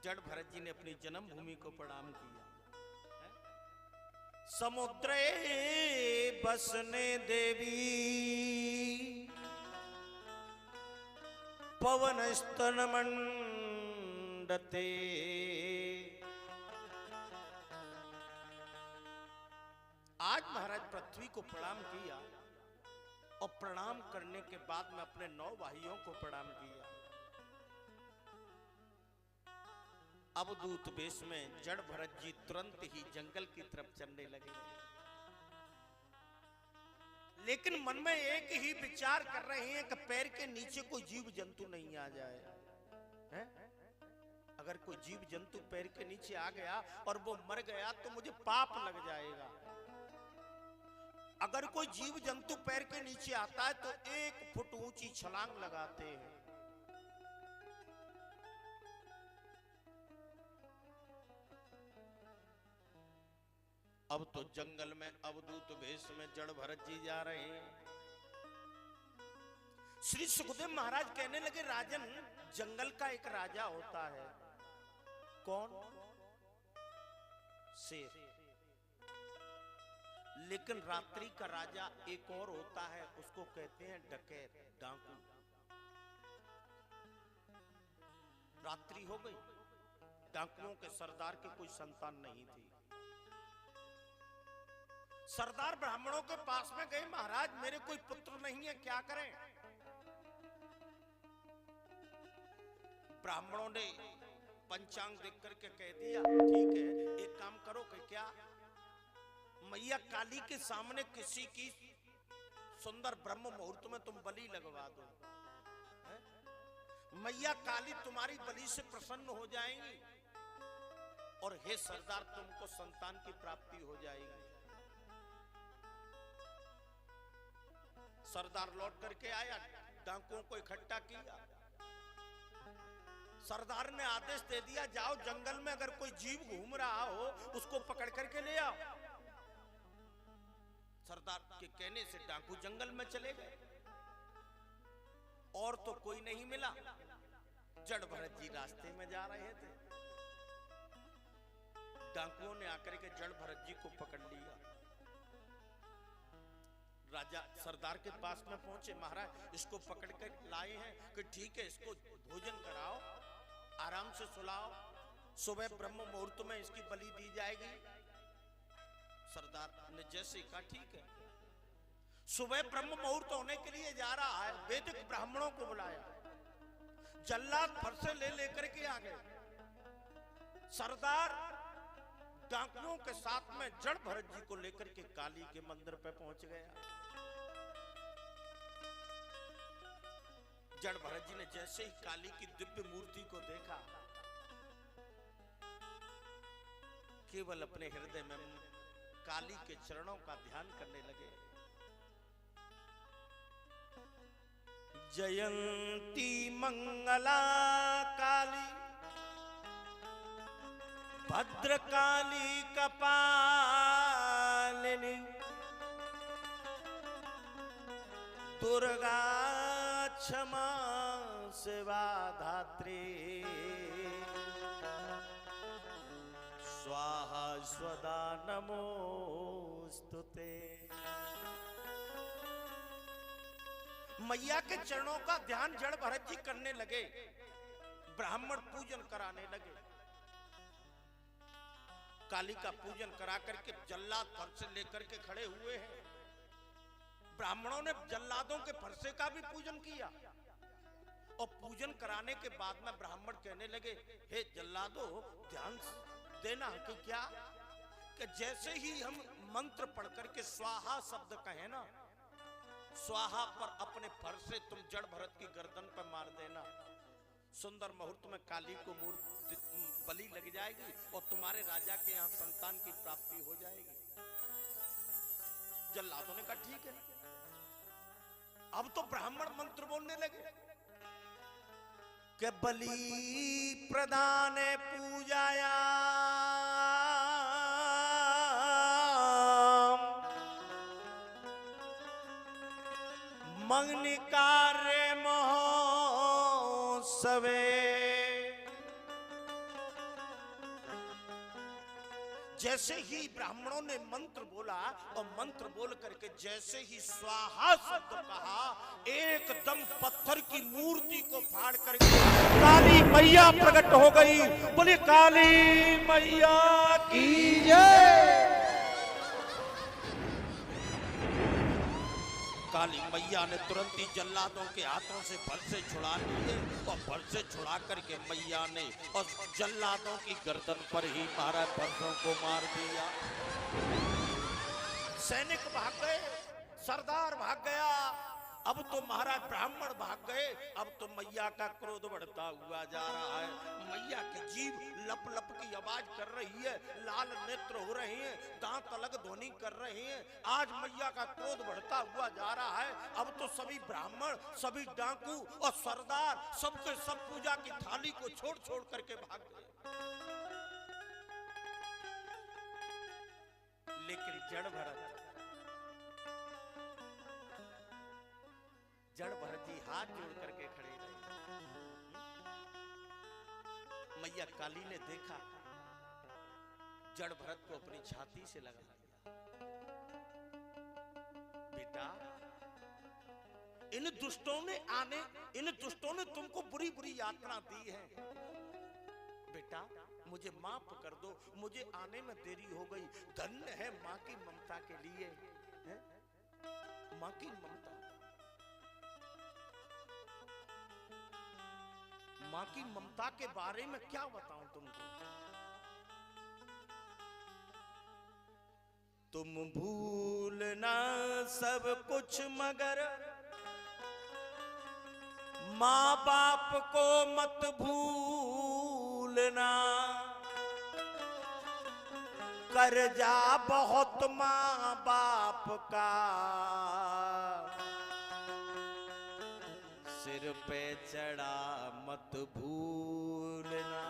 जड़ भरत जी ने अपनी जन्मभूमि को प्रणाम किया। समुद्रे बसने देवी पवन स्तन मंडते, आज महाराज पृथ्वी को प्रणाम किया और प्रणाम करने के बाद में अपने 9 भाइयों को प्रणाम किया। अवधूत वेश में जड़ भरत जी तुरंत ही जंगल की तरफ चलने लगे, लेकिन मन में एक ही विचार कर रहे हैं कि पैर के नीचे कोई जीव जंतु नहीं आ जाए। है? अगर कोई जीव जंतु पैर के नीचे आ गया और वो मर गया तो मुझे पाप लग जाएगा। अगर कोई जीव जंतु पैर के नीचे आता है तो 1 फुट ऊंची छलांग लगाते हैं। अब तो जंगल में अवधूत वेश में जड़ भरत जी जा रहे हैं। श्री सुखदेव महाराज कहने लगे, राजन, जंगल का एक राजा होता है। कौन? शेर। लेकिन रात्रि का राजा एक और होता है, उसको कहते हैं डकैत, डाकू। रात्रि हो गई, डाकुओं के सरदार की कोई संतान नहीं थी। सरदार ब्राह्मणों के पास में गए, महाराज मेरे कोई पुत्र नहीं है, क्या करें? ब्राह्मणों ने पंचांग देख करके कह दिया, ठीक है, एक काम करो कि क्या मैया काली के सामने किसी की सुंदर ब्रह्म मुहूर्त में तुम बलि लगवा दो। मैया काली तुम्हारी बलि से प्रसन्न हो जाएंगी और हे सरदार, तुमको संतान की प्राप्ति हो जाएगी। सरदार लौट करके आया, डाकुओं को इकट्ठा किया। सरदार ने आदेश दे दिया, जाओ जंगल में अगर कोई जीव घूम रहा हो उसको पकड़ करके ले आओ। सरदार के कहने से डाकू जंगल में चले गए और तो कोई नहीं मिला। जड़ भरत जी रास्ते में जा रहे थे, डाकुओं ने आकर के जड़ भरत जी को पकड़ लिया। राजा सरदार के पास में पहुंचे, महाराज इसको पकड़ कर लाए हैं कि ठीक है, इसको भोजन कराओ, आराम से सुलाओ, सुबह ब्रह्म मुहूर्त में इसकी बलि दी जाएगी। सरदार ने जैसे कहा, ठीक है। सुबह ब्रह्म मुहूर्त होने के लिए जा रहा है, वैदिक ब्राह्मणों को बुलाया, जल्लाद फरसे ले लेकर के आ गए। सरदार डाकुओं के साथ में जड़ भरत जी को लेकर के काली के मंदिर पे पहुंच गया। जड़ भरत जी ने जैसे ही काली की दिव्य मूर्ति को देखा, केवल अपने हृदय में काली के चरणों का ध्यान करने लगे। जयंती मंगला काली भद्रकाली कपालिनी दुर्गा क्षमा सेवा धात्री स्वाहा स्वदा नमोस्तुते। मैया के चरणों का ध्यान जड़ भरत जी करने लगे, ब्राह्मण पूजन कराने लगे। काली का पूजन करा करके जल्लाद फरसे लेकर के खड़े हुए हैं। ब्राह्मणों ने जल्लादों के फरसे का भी पूजन किया और पूजन कराने के बाद में ब्राह्मण कहने लगे, हे जल्लादो, ध्यान देना कि क्या, कि जैसे ही हम मंत्र पढ़ करके स्वाहा शब्द कहे ना, स्वाहा पर अपने फरसे तुम जड़ भरत की गर्दन पर मार देना। सुंदर मुहूर्त में काली को बलि लग जाएगी और तुम्हारे राजा के यहाँ संतान की प्राप्ति हो जाएगी। जल्लादों ने कहा ठीक है। अब तो ब्राह्मण मंत्र बोलने लगे कि बलि प्रदान पूजाया मंगनी कार्य महोत्सवे जैसे ही ब्राह्मणों ने मंत्र बोला और मंत्र बोल करके जैसे ही स्वाहा शब्द कहा, एकदम पत्थर की मूर्ति को फाड़ करके काली मैया प्रकट हो गई। बोले काली मैया की जय। काली मैया ने तुरंत ही जल्लादों के हाथों से फरसे छुड़ा लिए और फरसे छुड़ा करके मैया ने और जल्लादों की गर्दन पर ही महाराज फरसों को मार दिया। सैनिक भाग गए, सरदार भाग गया, अब तो महाराज ब्राह्मण भाग गए। अब तो मैया का क्रोध बढ़ता हुआ जा रहा है। मैया की जीभ लप लप की आवाज कर रही है, लाल नेत्र हो रहे हैं, दांत अलग ध्वनि कर रहे हैं। आज मैया का क्रोध बढ़ता हुआ जा रहा है। अब तो सभी ब्राह्मण, सभी डाकू और सरदार सबके सब पूजा की थाली को छोड़ छोड़ करके भाग गए। लेकिन जड़ भरत जी हाथ जोड़ करके खड़े रहे। मैया काली ने देखा, जड़ भरत को अपनी छाती से लगा लिया। बेटा, इन दुष्टों ने तुमको बुरी बुरी यातना दी है। बेटा मुझे माफ कर दो, मुझे आने में देरी हो गई। धन्य है माँ की ममता के लिए, माँ की ममता। माँ की ममता के बारे में क्या बताऊं तुमको। तुम भूलना सब कुछ मगर माँ बाप को मत भूलना। कर्जा बहुत माँ बाप का सिर पे चढ़ा मत भूलना।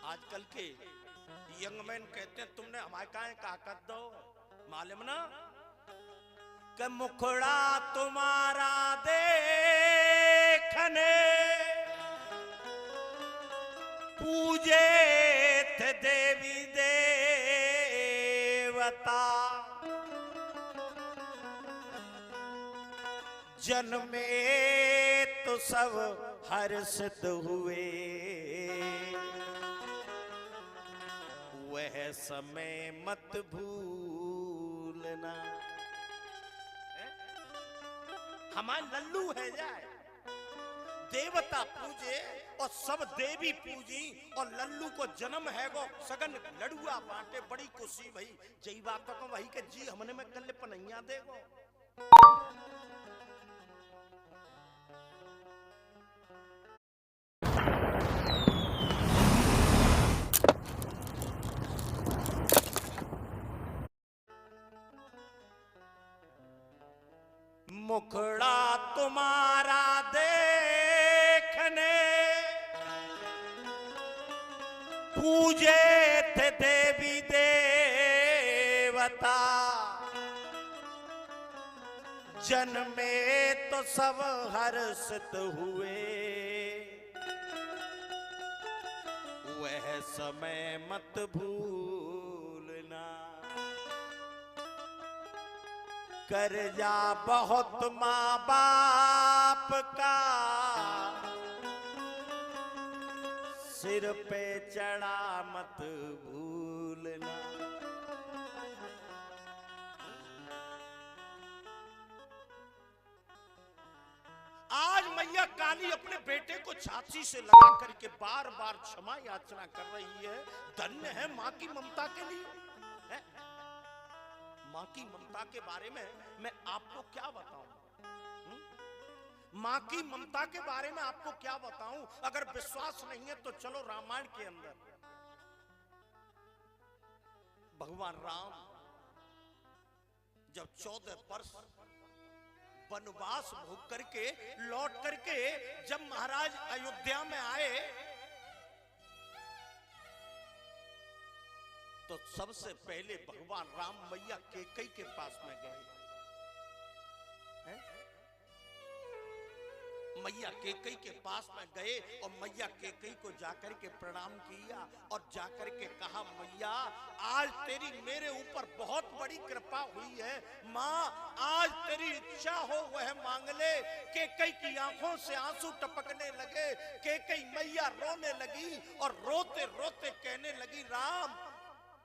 आजकल के यंग मैन कहते हैं तुमने हमारे काहे का कर दो, मालूम ना कि मुखड़ा तुम्हारा देखने पूजे थे देवी देवता। जन्मे तो सब हर्षित हुए, वह समय मत भूलना। हमारे लल्लू है जाए, देवता पूजे और सब देवी पूजी और लल्लू को जन्म है गो सगन लड़ुआ बांटे। बड़ी खुशी भई जई बात को वही के जी हमने में कल पनैया देगो। मुखड़ा तुम्हारा देखने पूजे थे देवी देवता। जन्मे तो सब हर्षित हुए, वह समय मत भूलना। कर्जा बहुत माँ बाप का सिर पे चढ़ा मत भूलना। आज मैया काली अपने बेटे को छाती से लगा करके बार बार क्षमा याचना कर रही है। धन्य है माँ की ममता के लिए। माँ की ममता के बारे में मैं आपको क्या बताऊं? माँ की ममता के बारे में आपको क्या बताऊं? अगर विश्वास नहीं है तो चलो रामायण के अंदर भगवान राम जब 14 वर्ष वनवास भोग करके लौट करके जब महाराज अयोध्या में आए तो सबसे पहले भगवान राम मैया कैकेयी के पास में गए। मैया केकई के पास में गए और मैया केकई को जाकर के प्रणाम किया और जाकर के कहा, मैया आज तेरी मेरे ऊपर बहुत बड़ी कृपा हुई है, माँ आज तेरी इच्छा हो वह मांग ले। केकई की आंखों से आंसू टपकने लगे, केकई मैया रोने लगी और रोते रोते कहने लगी, राम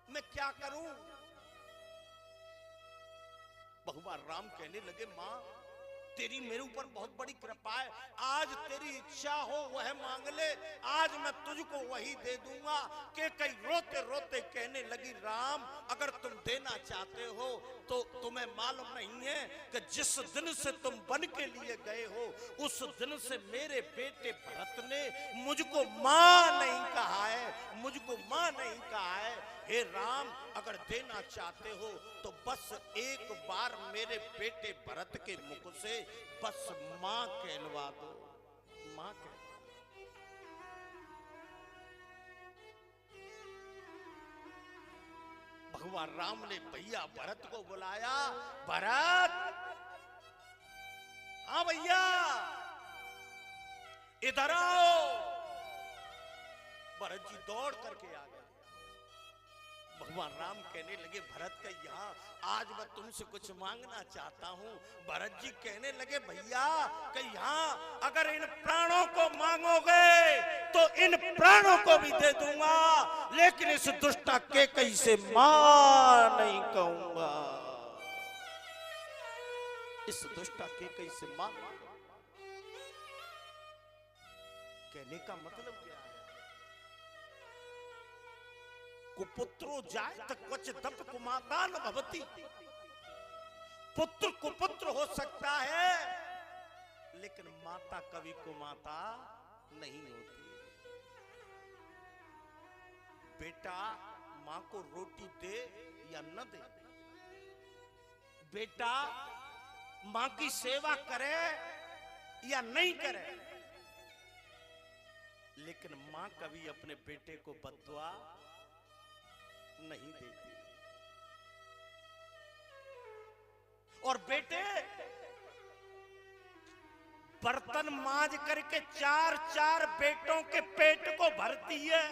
मैं क्या करूं। भगवान राम कहने लगे, मां तेरी मेरे ऊपर बहुत बड़ी कृपा है, आज तेरी इच्छा हो वह मांग ले, आज मैं तुझको वही दे दूंगा। के कई रोते रोते कहने लगी, राम अगर तुम देना चाहते हो तो तुम्हें मालूम नहीं है कि जिस दिन से तुम बन के लिए गए हो उस दिन से मेरे बेटे भरत ने मुझको मां नहीं कहा है, मुझको मां नहीं कहा है। हे राम अगर देना चाहते हो तो बस एक बार मेरे बेटे भरत के मुख से बस मां कहलवा दो, मां कहलवा। भगवान राम ने भैया भरत को बुलाया, भरत हाँ भैया इधर आओ। भरत जी दौड़ करके आ गए। भगवान राम कहने लगे, भरत का यहाँ आज मैं तुमसे कुछ मांगना चाहता हूँ। भरत जी कहने लगे, भैया कि यहाँ अगर इन प्राणों को मांगोगे तो इन प्राणों को भी दे दूंगा, लेकिन इस दुष्टा केकई से मां नहीं कहूंगा। इस दुष्टा केकई से मां कहने का मतलब क्या है? कुपुत्रो जाए तो क्वच दप कुमाता न भवती। पुत्र कुपुत्र हो सकता है लेकिन माता कभी कुमाता नहीं होती। बेटा मां को रोटी दे या न दे, बेटा मां की सेवा करे या नहीं करे, लेकिन मां कभी अपने बेटे को बद्दुआ नहीं देती। और बेटे बर्तन मांज करके चार चार बेटों के पेट को भरती है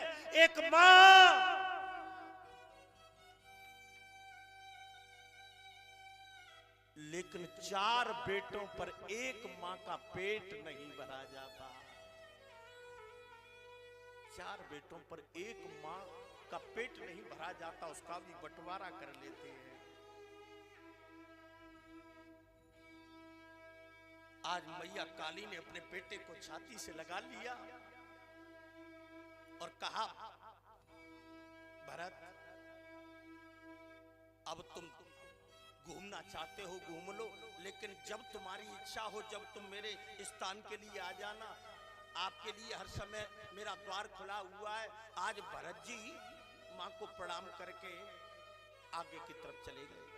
एक मां, लेकिन चार बेटों पर एक मां का पेट नहीं भरा जाता। चार बेटों पर एक मां का पेट नहीं भरा जाता, उसका भी बंटवारा कर लेते हैं। आज मैया काली ने अपने बेटे को छाती से लगा लिया और कहा, भरत अब तुम घूमना चाहते हो घूम लो, लेकिन जब तुम्हारी इच्छा हो, जब तुम मेरे स्थान के लिए आ जाना, आपके लिए हर समय मेरा द्वार खुला हुआ है। आज भरत जी मां को प्रणाम करके आगे की तरफ चले गए।